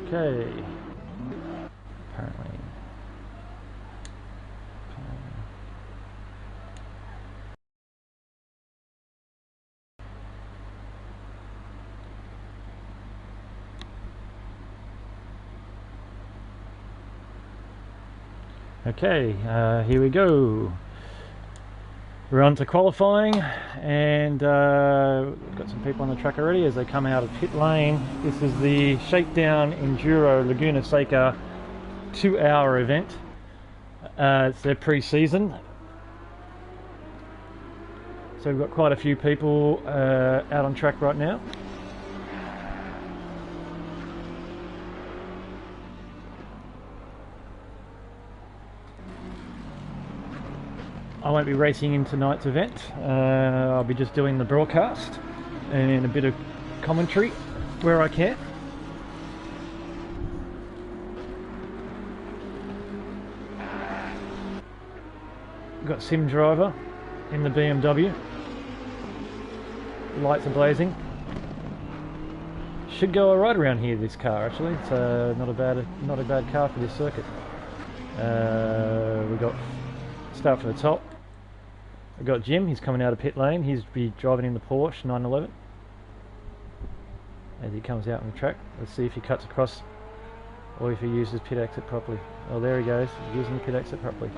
Okay. Apparently. Okay, here we go. We're on to qualifying, and we've got some people on the track already as they come out of pit lane. This is the Shakedown Enduro Laguna Seca 2-hour event. It's their pre-season. So we've got quite a few people out on track right now. I won't be racing in tonight's event. I'll be just doing the broadcast and a bit of commentary where I can. We've got Sim Driver in the BMW. Lights are blazing. Should go alright around here, this car actually. It's not a bad car for this circuit. We've got, start from the top. We've got Jim, he's coming out of pit lane. He's be driving in the Porsche 911 as he comes out on the track. Let's see if he cuts across or if he uses pit exit properly. Oh, there he goes, he's using the pit exit properly.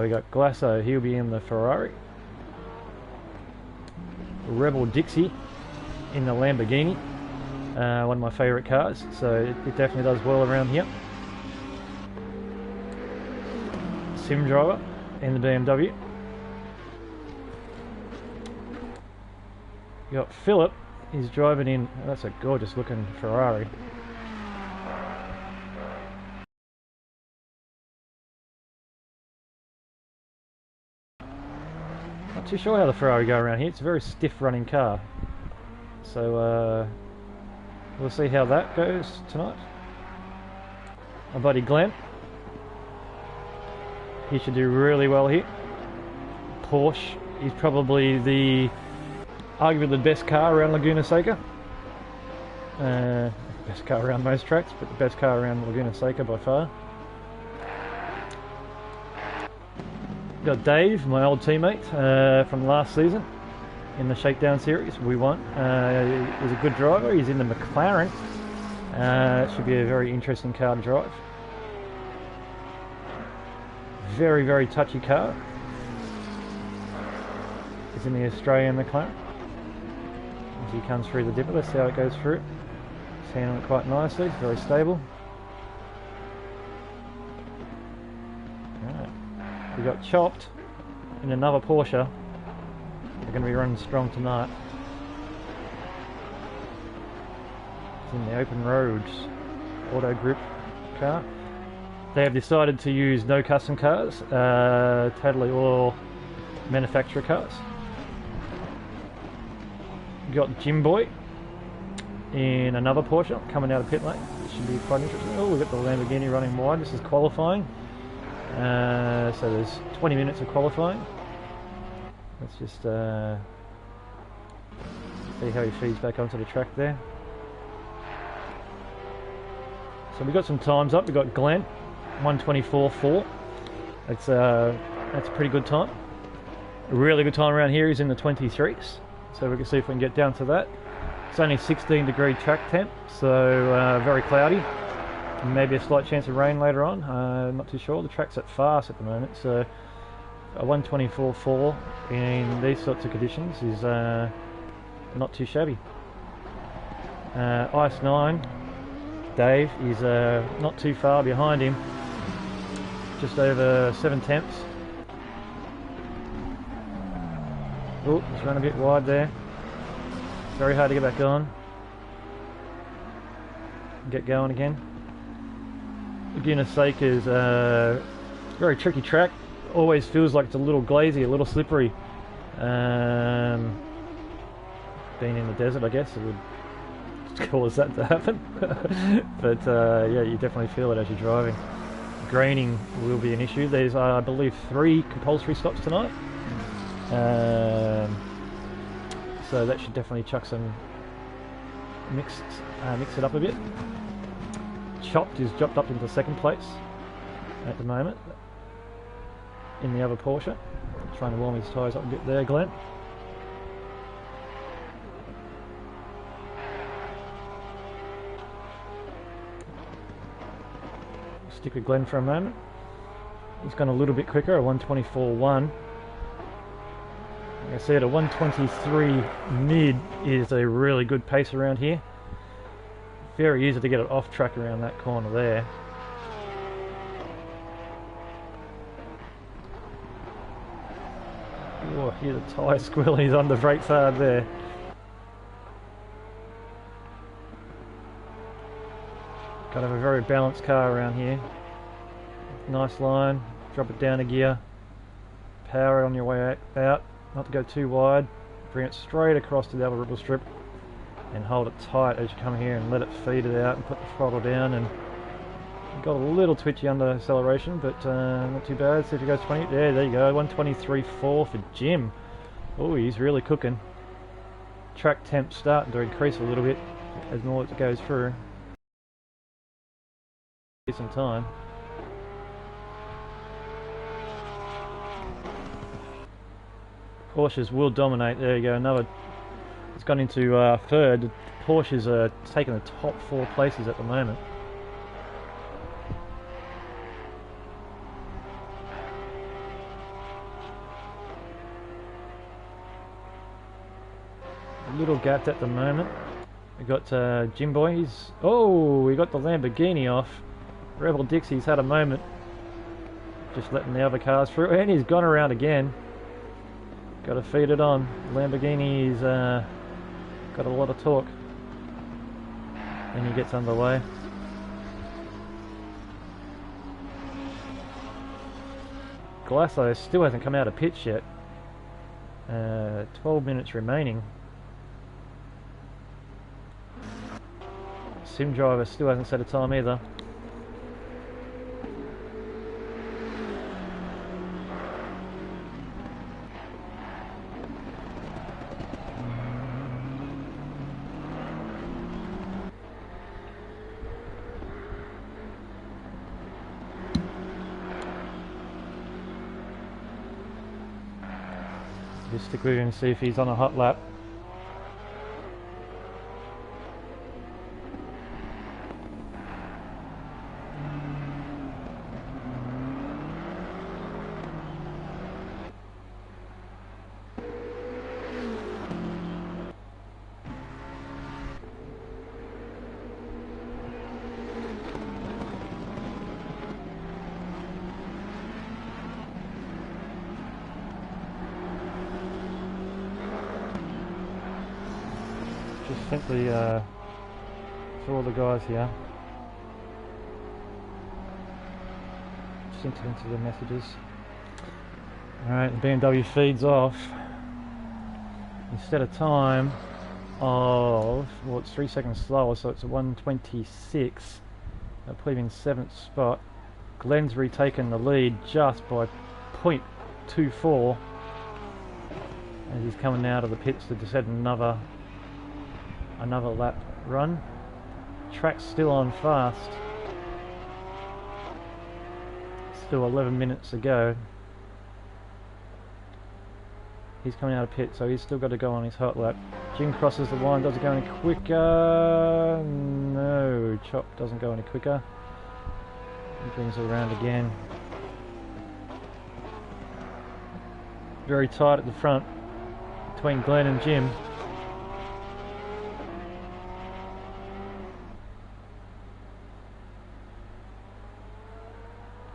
We got Glasso, he'll be in the Ferrari. Rebel Dixie in the Lamborghini, one of my favourite cars, so it definitely does well around here. Sim Driver in the BMW. You got Philip, he's driving in, that's a gorgeous looking Ferrari. Not too sure how the Ferrari go around here, it's a very stiff running car. So we'll see how that goes tonight. My buddy Glenn, he should do really well here. Porsche, he's probably arguably the best car around Laguna Seca. Best car around most tracks, but the best car around Laguna Seca by far. Got Dave, my old teammate from last season in the Shakedown series. We won. He's a good driver. He's in the McLaren. It should be a very interesting car to drive. Very, very touchy car. It's in the Australian McLaren. As he comes through the dipper, let's see how it goes through. He's handling it quite nicely. It's very stable. We got Chopped in another Porsche. They're going to be running strong tonight. It's in the Open Roads Auto Group car. They have decided to use no custom cars, totally all manufacturer cars. We got Jim Boy in another Porsche coming out of pit lane. This should be quite interesting. Oh, we've got the Lamborghini running wide. This is qualifying. So there's 20 minutes of qualifying. Let's just see how he feeds back onto the track there. So we got some times up. We got Glenn 1:24.4. That's a pretty good time. A really good time around here is in the 23s. So we can see if we can get down to that. It's only 16-degree track temp, so very cloudy. Maybe a slight chance of rain later on, not too sure. The track's at fast at the moment, so a 1:24.4 in these sorts of conditions is not too shabby. Ice 9, Dave is not too far behind him, just over 7 temps. Oh, he's run a bit wide there. Very hard to get back on. Get going again. Laguna Seca is a very tricky track. Always feels like it's a little glazy, a little slippery. Being in the desert, I guess, it would cause that to happen. But yeah, you definitely feel it as you're driving. Graining will be an issue. There's, I believe, 3 compulsory stops tonight. So that should definitely chuck some mix it up a bit. Chopped is dropped up into second place at the moment in the other Porsche. Trying to warm his tyres up a bit there, Glenn. Stick with Glenn for a moment. He's gone a little bit quicker, a 1:24.1. Like I said, a 1:23 mid is a really good pace around here. Very easy to get it off track around that corner there. Oh, hear the tyre squealing, he's on the brakes hard there. Got to have a very balanced car around here. Nice line, drop it down a gear, power it on your way out, not to go too wide, bring it straight across to the other ripple strip and hold it tight as you come here and let it feed it out and put the throttle down. And got a little twitchy under acceleration, but not too bad. See if he goes 20. Yeah, there you go, 1:23.4 for Jim. Oh, he's really cooking. Track temp starting to increase a little bit as more it goes through. Decent time. Porsches will dominate. There you go, another. It's gone into third. The Porsches are taking the top 4 places at the moment. A little gapped at the moment. We got Jim Boy. Oh, we got the Lamborghini off. Rebel Dixie's had a moment. Just letting the other cars through, and he's gone around again. Got to feed it on. Lamborghini's got a lot of torque. And he gets underway. Glasso still hasn't come out of pits yet. 12 minutes remaining. Sim driver still hasn't set a time either. Just stick with him and see if he's on a hot lap. Just simply for all the guys here, just into the messages. Alright, the BMW feeds off. Instead of time of, well, it's 3 seconds slower, so it's a 1:26. I put him in 7th spot. Glenn's retaken the lead just by 0.24 as he's coming out of the pits to just head another lap run. Track's still on fast. Still 11 minutes to go. He's coming out of pit, so he's still got to go on his hot lap. Jim crosses the line. Does it go any quicker? No, Chop doesn't go any quicker. He brings it around again. Very tight at the front between Glenn and Jim.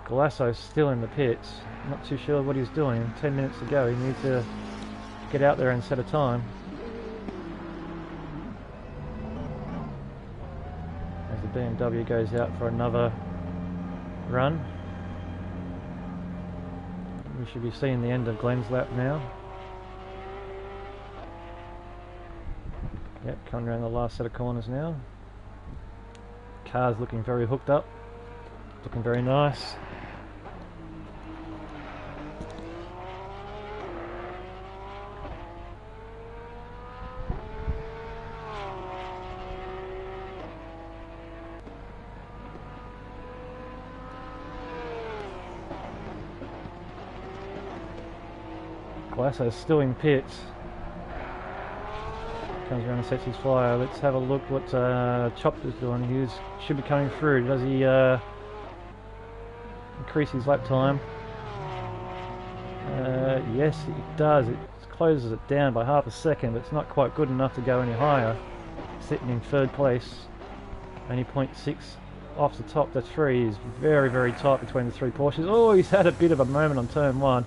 Galasso's still in the pits. Not too sure what he's doing. 10 minutes to go. He needs to get out there and set a time. As the BMW goes out for another run. We should be seeing the end of Glenn's lap now. Yep, coming around the last set of corners now. Car's looking very hooked up. Looking very nice. Glasso's still in pits. Comes around and sets his flyer. Let's have a look what Chopper's doing. He should be coming through. Does he increase his lap time? Yes, it does. It closes it down by half a second, but it's not quite good enough to go any higher. Sitting in third place, only 0.6 off the top. The three is very, very tight between the three Porsches. Oh, he's had a bit of a moment on turn one.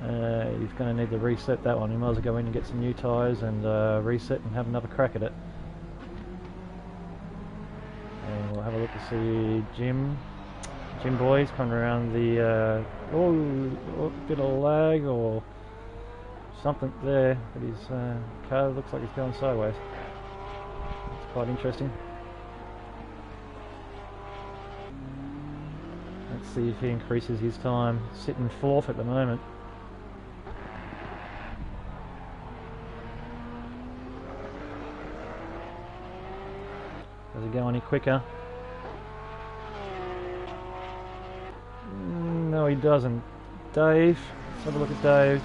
He's going to need to reset that one. He might as well go in and get some new tyres and reset and have another crack at it. And we'll have a look to see Jim boys coming around the oh, bit of lag or something there, but his car looks like it's going sideways. It's quite interesting. Let's see if he increases his time. Sitting fourth at the moment. Does it go any quicker? No, he doesn't. Dave, let's have a look at Dave.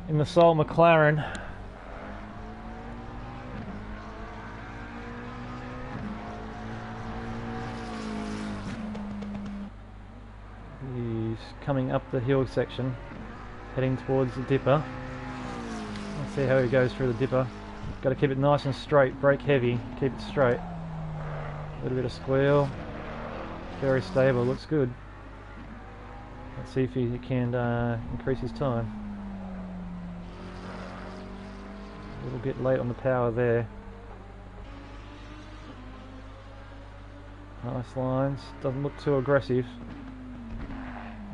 In the Soul McLaren. He's coming up the hill section, heading towards the dipper. Let's see how he goes through the dipper. Got to keep it nice and straight, brake heavy, keep it straight. A little bit of squeal, very stable, looks good. Let's see if he can increase his time. A little bit late on the power there. Nice lines, doesn't look too aggressive.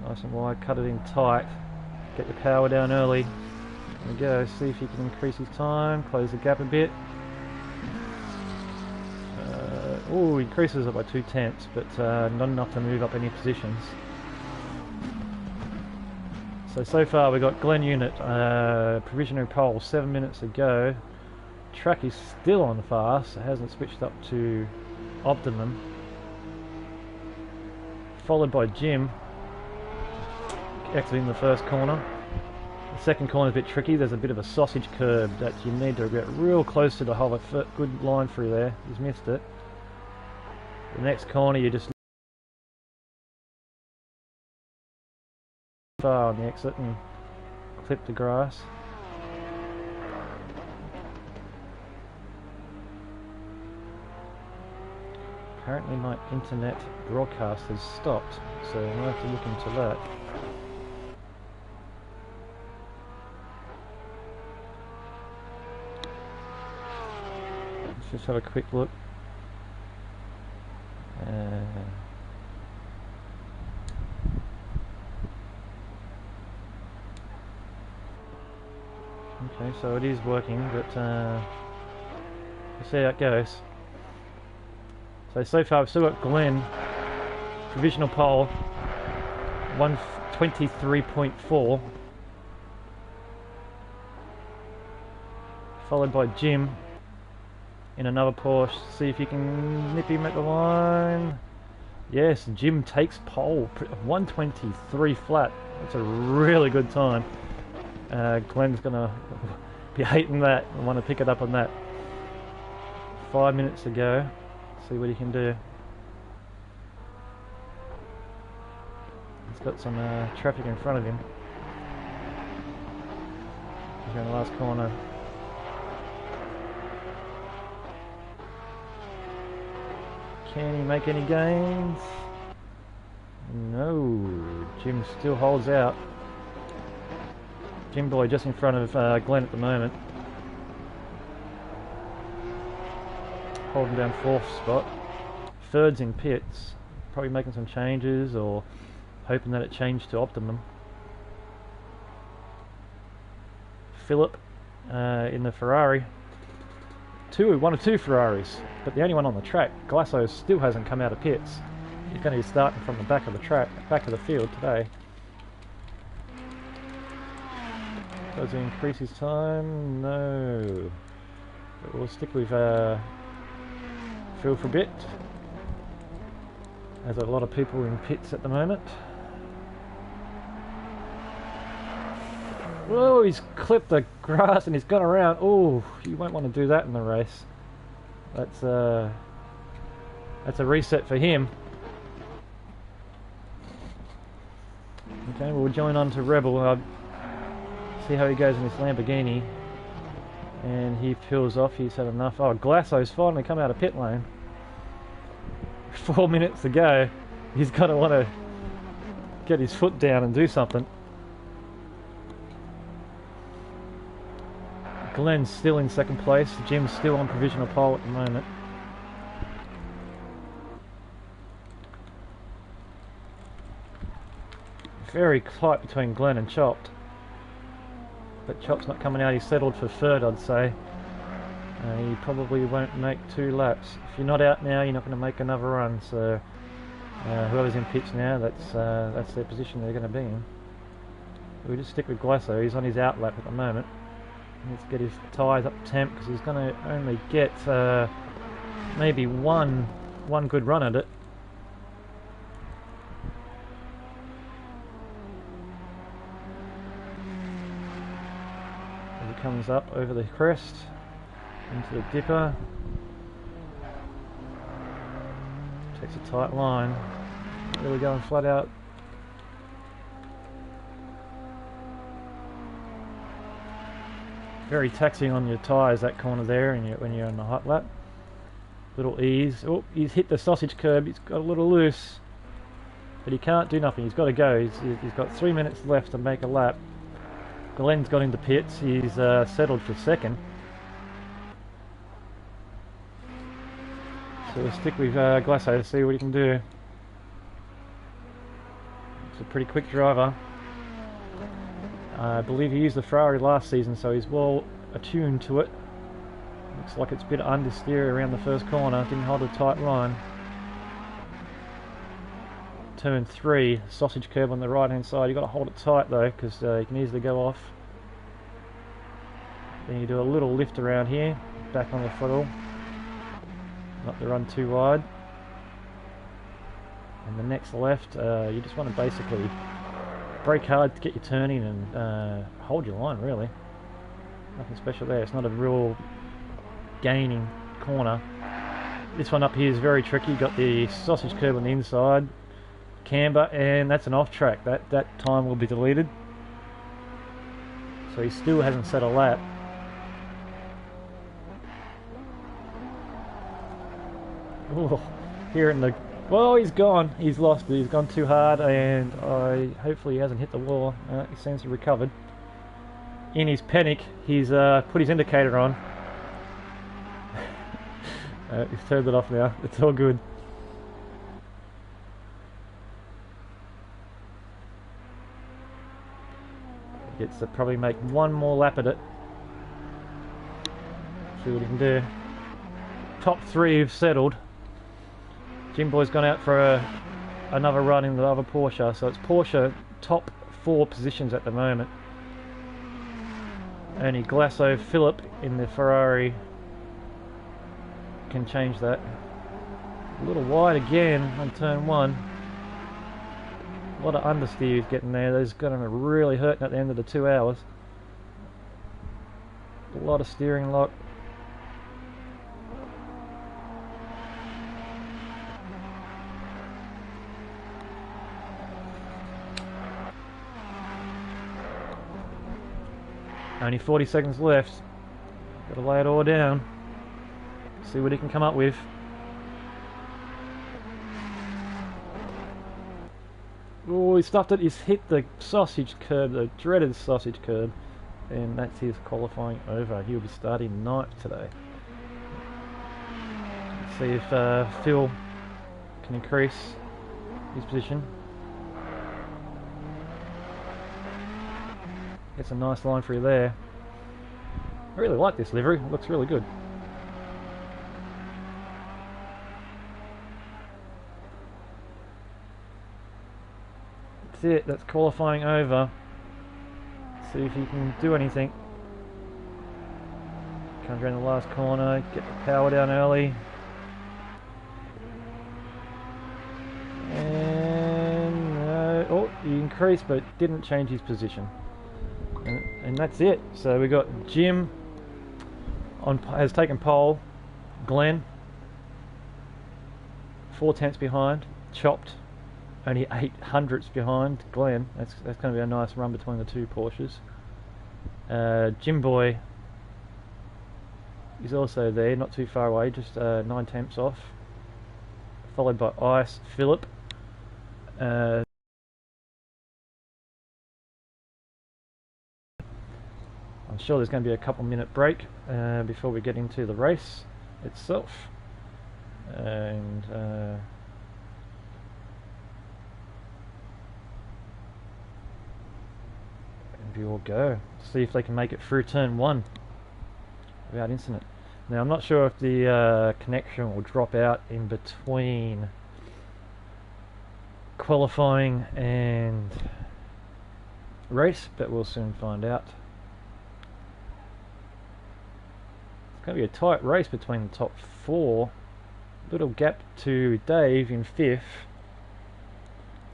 Nice and wide, cut it in tight. Get the power down early. There we go, see if he can increase his time, close the gap a bit. Oh, he increases it by 2/10, but not enough to move up any positions. So far we've got Glenn Unit, provisionary pole, 7 minutes to go. Track is still on fast, it hasn't switched up to optimum. Followed by Jim, exiting the first corner. The second corner is a bit tricky, there's a bit of a sausage curb that you need to get real close to hold a good line through there. He's missed it. The next corner you just far on the exit and clip the grass. Apparently my internet broadcast has stopped, so I'll have to look into that. Let's just have a quick look. Okay, so it is working, but we'll see how it goes. So far we've still got Glenn, provisional pole, 123.4, followed by Jim in another Porsche. See if you can nip him at the line. Yes, Jim takes pole, 123 flat. That's a really good time. Glenn's gonna be hating that and want to pick it up on that. 5 minutes to go. See what he can do. He's got some traffic in front of him. He's around the last corner. Can he make any gains? No. Jim still holds out. Jim Boy just in front of Glenn at the moment. Holding down fourth spot. Third's in pits. Probably making some changes or hoping that it changed to optimum. Philip in the Ferrari. One or two Ferraris, but the only one on the track. Glasso still hasn't come out of pits. He's going to be starting from the back of the track, back of the field today. Does he increase his time? No. But we'll stick with Phil for a bit. There's a lot of people in pits at the moment. Oh, he's clipped the grass and he's gone around. Oh, you won't want to do that in the race. That's a reset for him. Okay, we'll join on to Rebel. See how he goes in this Lamborghini. And he peels off. He's had enough. Oh, Glasso's finally come out of pit lane. 4 minutes to go. He's got to want to get his foot down and do something. Glenn's still in second place. Jim's still on provisional pole at the moment. Very tight between Glenn and Chopped. But Chop's not coming out. He's settled for third, I'd say. He probably won't make 2 laps. If you're not out now, you're not going to make another run. So whoever's in pits now, that's their position they're going to be in. We'll just stick with Glasso. He's on his out lap at the moment. Let's get his tyres up to temp because he's going to only get maybe one good run at it. As he comes up over the crest into the dipper, takes a tight line, really going flat out. Very taxing on your tyres, that corner there, and when you're on the hot lap. Little ease. Oh, he's hit the sausage curb. He's got a little loose, but he can't do nothing. He's got to go. He's got 3 minutes left to make a lap. Glenn's got into pits. He's settled for second. So we'll stick with Glasso to see what he can do. It's a pretty quick driver. I believe he used the Ferrari last season, so he's well attuned to it. Looks like it's a bit understeer around the first corner. Didn't hold a tight line. Turn 3, sausage curb on the right hand side. You've got to hold it tight though, because you can easily go off. Then you do a little lift around here, back on the throttle. Not to run too wide. And the next left, you just want to basically brake hard to get you turning and hold your line, really. Nothing special there. It's not a real gaining corner. This one up here is very tricky. Got the sausage curb on the inside, camber, and that's an off track. That time will be deleted. So he still hasn't set a lap. Oh, here in the... Well, he's gone. He's lost it. He's gone too hard, and hopefully he hasn't hit the wall. He seems to have recovered. In his panic, he's put his indicator on. He's turned it off now. It's all good. He gets to probably make one more lap at it. See what he can do. Top 3 have settled. Jim Boy's gone out for another run in the other Porsche, so it's Porsche top 4 positions at the moment. Only Glasso Phillip in the Ferrari can change that. A little wide again on turn 1. A lot of understeer he's getting there. Those got him really hurting at the end of the 2 hours. A lot of steering lock. Only 40 seconds left. Got to lay it all down. See what he can come up with. Oh, he stuffed it. He's hit the sausage curb, the dreaded sausage curb. And that's his qualifying over. He'll be starting 9th today. Let's see if Phil can increase his position. Gets a nice line for you there. I really like this livery. It looks really good. That's it. That's qualifying over. See if he can do anything. Comes around the last corner. Get the power down early. And oh, he increased, but didn't change his position. And And that's it. So we got Jim has taken pole, Glenn 4/10 behind, Chopped only 800ths behind Glenn. That's going to be a nice run between the two Porsches. Jim Boy is also there, not too far away, just 9/10 off, followed by Ice Phillip. I'm sure there's going to be a couple-minute break before we get into the race itself, and we will go see if they can make it through turn 1 without incident. Now I'm not sure if the connection will drop out in between qualifying and race, but we'll soon find out. It's going to be a tight race between the top 4. Little gap to Dave in 5th,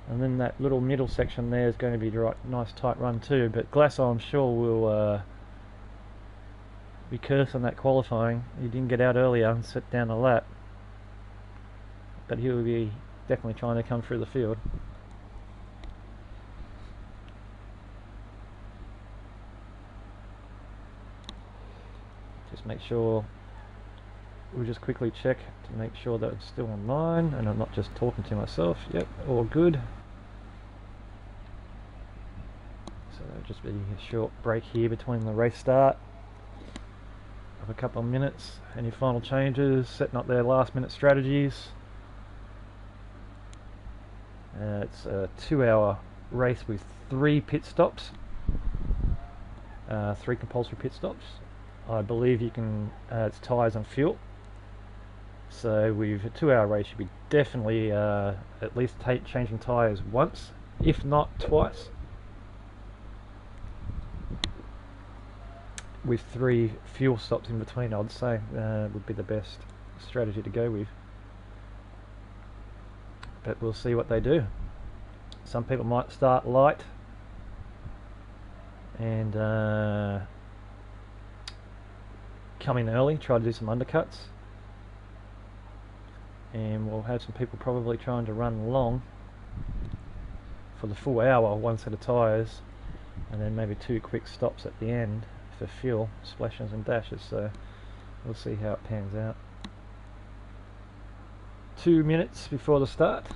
and then that little middle section there is going to be a nice tight run too. But Glasso, I'm sure, will be cursed on that qualifying. He didn't get out earlier and set down a lap, but he'll be definitely trying to come through the field. Just make sure, we'll just quickly check to make sure that it's still online and I'm not just talking to myself. Yep, all good. So there'll just be a short break here between the race start of a couple of minutes. Any final changes, setting up their last minute strategies. It's a 2-hour race with 3 pit stops, 3 compulsory pit stops. I believe you can, it's tyres and fuel. So with a 2-hour race, you'll be definitely at least changing tyres once, if not twice, with 3 fuel stops in between. I'd say would be the best strategy to go with, but we'll see what they do. Some people might start light and come in early, try to do some undercuts, and we'll have some people probably trying to run long for the full hour, 1 set of tyres, and then maybe 2 quick stops at the end for fuel, splashes and dashes. So we'll see how it pans out. 2 minutes before the start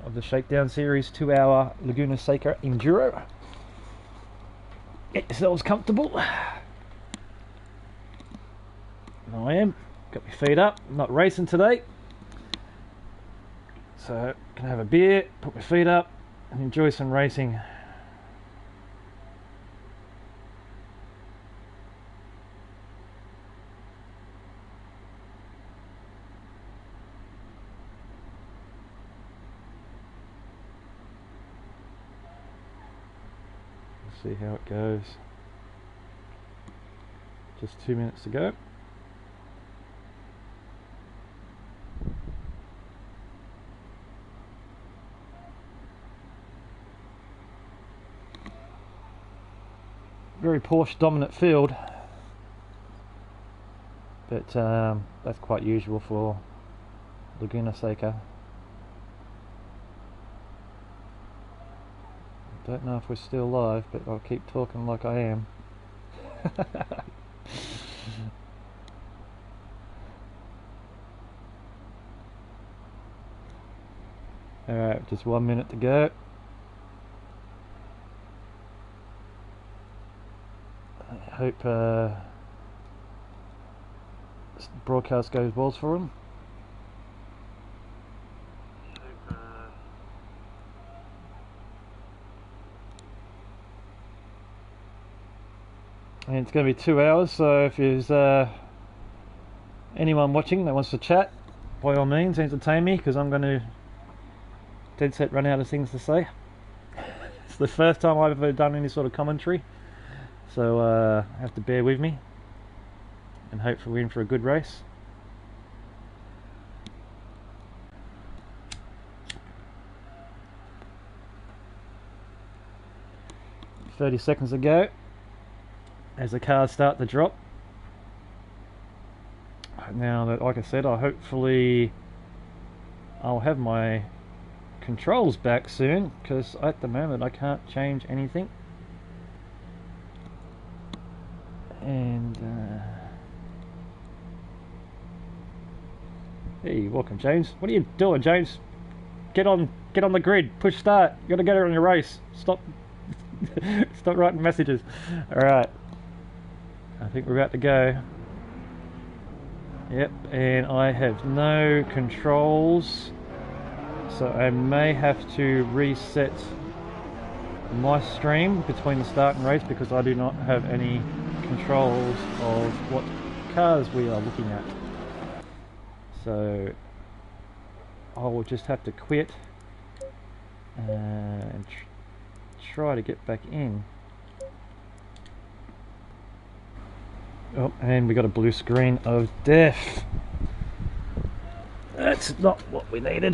of the Shakedown Series 2-hour Laguna Seca Enduro. Get yourselves comfortable. I am. Got my feet up. I'm not racing today, so can have a beer, put my feet up, and enjoy some racing. See how it goes. Just 2 minutes to go. Very Porsche dominant field, but that's quite usual for Laguna Seca. Don't know if we're still live, but I'll keep talking like I am. Alright, just 1 minute to go. I hope this broadcast goes well for them. And it's going to be 2 hours, so if there's anyone watching that wants to chat, by all means entertain me, because I'm going to dead set run out of things to say. It's the first time I've ever done any sort of commentary, so have to bear with me, and hopefully we're in for a good race. 30 seconds ago as the cars start to drop. Now that, like I said, I'll have my controls back soon, because at the moment I can't change anything. And hey, welcome James. What are you doing, James? Get on the grid, push start. You gotta get her on your race. Stop stop writing messages. Alright, I think we're about to go. Yep, and I have no controls, so I may have to reset my stream between the start and race, because I do not have any controls of what cars we are looking at. So I will just have to quit and try to get back in. Oh, and we got a blue screen of death. That's not what we needed.